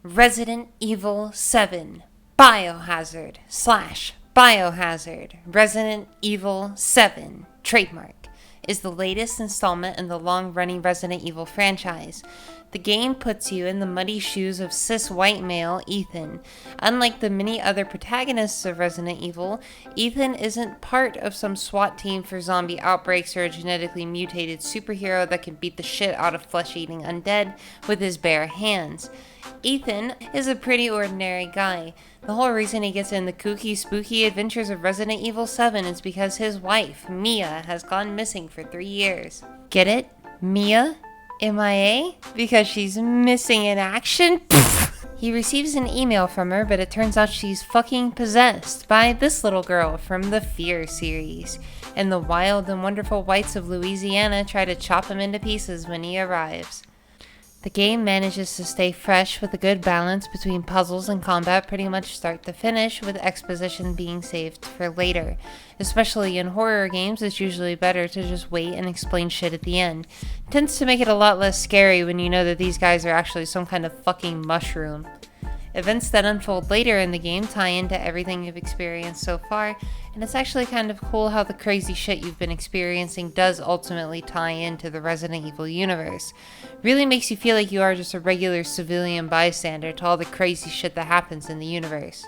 Resident Evil 7 Biohazard / Biohazard Resident Evil 7 trademark is the latest installment in the long-running Resident Evil franchise. The game puts you in the muddy shoes of cis white male Ethan. Unlike the many other protagonists of Resident Evil, Ethan isn't part of some SWAT team for zombie outbreaks or a genetically mutated superhero that can beat the shit out of flesh-eating undead with his bare hands. Ethan is a pretty ordinary guy. The whole reason he gets in the kooky, spooky adventures of Resident Evil 7 is because his wife, Mia, has gone missing for 3 years. Get it? Mia? MIA? Because she's missing in action? He receives an email from her, but it turns out she's fucking possessed by this little girl from the Fear series. And the wild and wonderful whites of Louisiana try to chop him into pieces when he arrives. The game manages to stay fresh with a good balance between puzzles and combat pretty much start to finish, with exposition being saved for later. Especially in horror games, it's usually better to just wait and explain shit at the end. It tends to make it a lot less scary when you know that these guys are actually some kind of fucking mushroom. Events that unfold later in the game tie into everything you've experienced so far, and it's actually kind of cool how the crazy shit you've been experiencing does ultimately tie into the Resident Evil universe. Really makes you feel like you are just a regular civilian bystander to all the crazy shit that happens in the universe.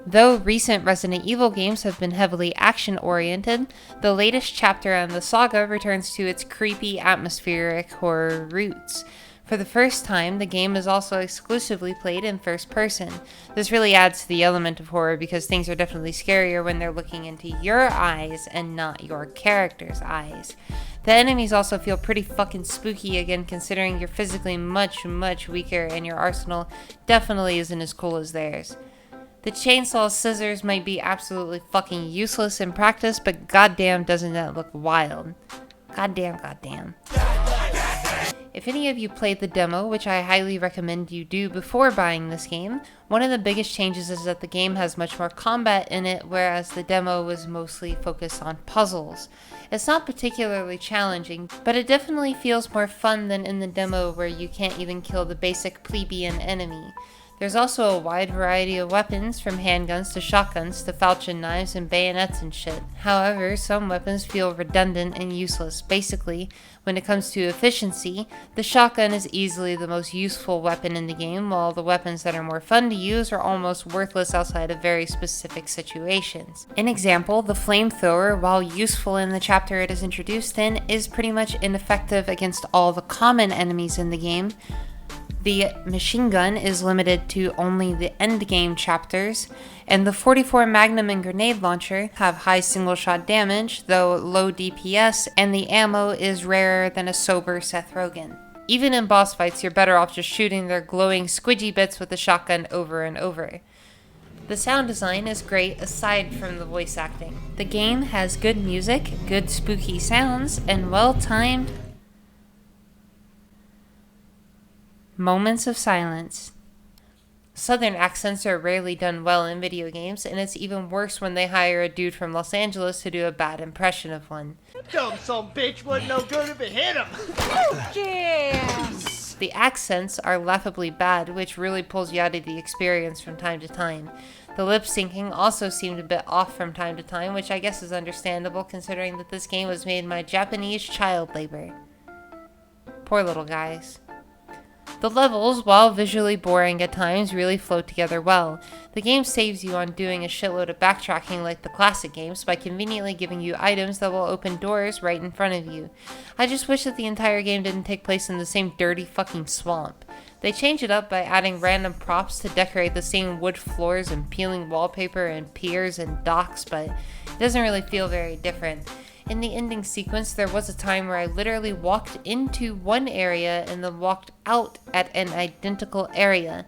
Though recent Resident Evil games have been heavily action-oriented, the latest chapter in the saga returns to its creepy, atmospheric horror roots. For the first time, the game is also exclusively played in first person. This really adds to the element of horror because things are definitely scarier when they're looking into your eyes and not your character's eyes. The enemies also feel pretty fucking spooky again, considering you're physically much weaker and your arsenal definitely isn't as cool as theirs. The chainsaw scissors might be absolutely fucking useless in practice, but goddamn doesn't that look wild. Goddamn. If any of you played the demo, which I highly recommend you do before buying this game, one of the biggest changes is that the game has much more combat in it, whereas the demo was mostly focused on puzzles. It's not particularly challenging, but it definitely feels more fun than in the demo where you can't even kill the basic plebeian enemy. There's also a wide variety of weapons, from handguns to shotguns to falchion knives and bayonets and shit. However, some weapons feel redundant and useless. Basically, when it comes to efficiency, the shotgun is easily the most useful weapon in the game, while the weapons that are more fun to use are almost worthless outside of very specific situations. An example, the flamethrower, while useful in the chapter it is introduced in, is pretty much ineffective against all the common enemies in the game. The machine gun is limited to only the endgame chapters, and the 44 Magnum and grenade launcher have high single-shot damage, though low DPS, and the ammo is rarer than a sober Seth Rogen. Even in boss fights, you're better off just shooting their glowing squidgy bits with the shotgun over and over. The sound design is great aside from the voice acting. The game has good music, good spooky sounds, and well-timed moments of silence. Southern accents are rarely done well in video games, and it's even worse when they hire a dude from Los Angeles to do a bad impression of one. Dumb some bitch wasn't no good if it hit him. Yes. The accents are laughably bad, which really pulls you out of the experience from time to time. The lip syncing also seemed a bit off from time to time, which I guess is understandable considering that this game was made by Japanese child labor. Poor little guys. The levels, while visually boring at times, really flow together well. The game saves you on doing a shitload of backtracking like the classic games by conveniently giving you items that will open doors right in front of you. I just wish that the entire game didn't take place in the same dirty fucking swamp. They change it up by adding random props to decorate the same wood floors and peeling wallpaper and piers and docks, but it doesn't really feel very different. In the ending sequence, there was a time where I literally walked into one area and then walked out at an identical area.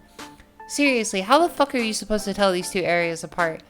Seriously, how the fuck are you supposed to tell these two areas apart?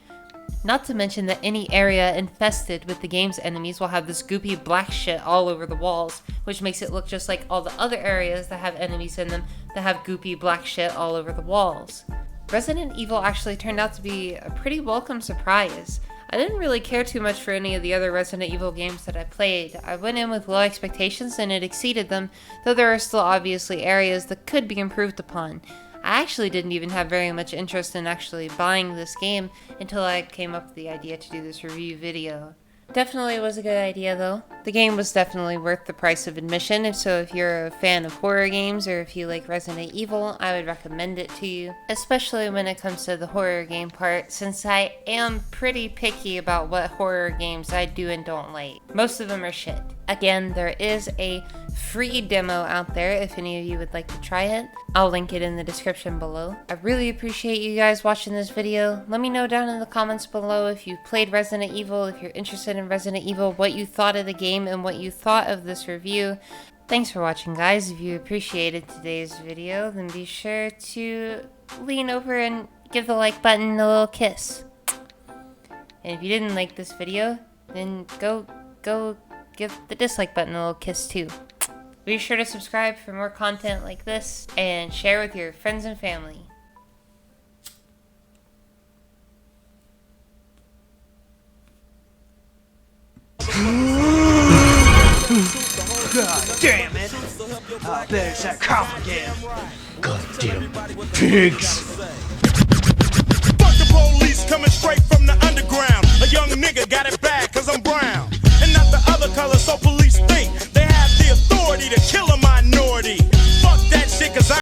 Not to mention that any area infested with the game's enemies will have this goopy black shit all over the walls, which makes it look just like all the other areas that have enemies in them that have goopy black shit all over the walls. Resident Evil actually turned out to be a pretty welcome surprise. I didn't really care too much for any of the other Resident Evil games that I played. I went in with low expectations and it exceeded them, though there are still obviously areas that could be improved upon. I actually didn't even have very much interest in actually buying this game until I came up with the idea to do this review video. Definitely was a good idea though. The game was definitely worth the price of admission, and so if you're a fan of horror games or if you like Resident Evil, I would recommend it to you. Especially when it comes to the horror game part, since I am pretty picky about what horror games I do and don't like. Most of them are shit. Again, there is a free demo out there if any of you would like to try it. I'll link it in the description below. I really appreciate you guys watching this video. Let me know down in the comments below if you played Resident Evil, if you're interested in Resident Evil, what you thought of the game, and what you thought of this review. Thanks for watching, guys. If you appreciated today's video, then be sure to lean over and give the like button a little kiss. And if you didn't like this video, then go give the dislike button a little kiss too. Be sure to subscribe for more content like this and share with your friends and family. God damn it! I bet it's that cop again. Goddamn pigs! Fuck the police coming straight from the underground. A young nigga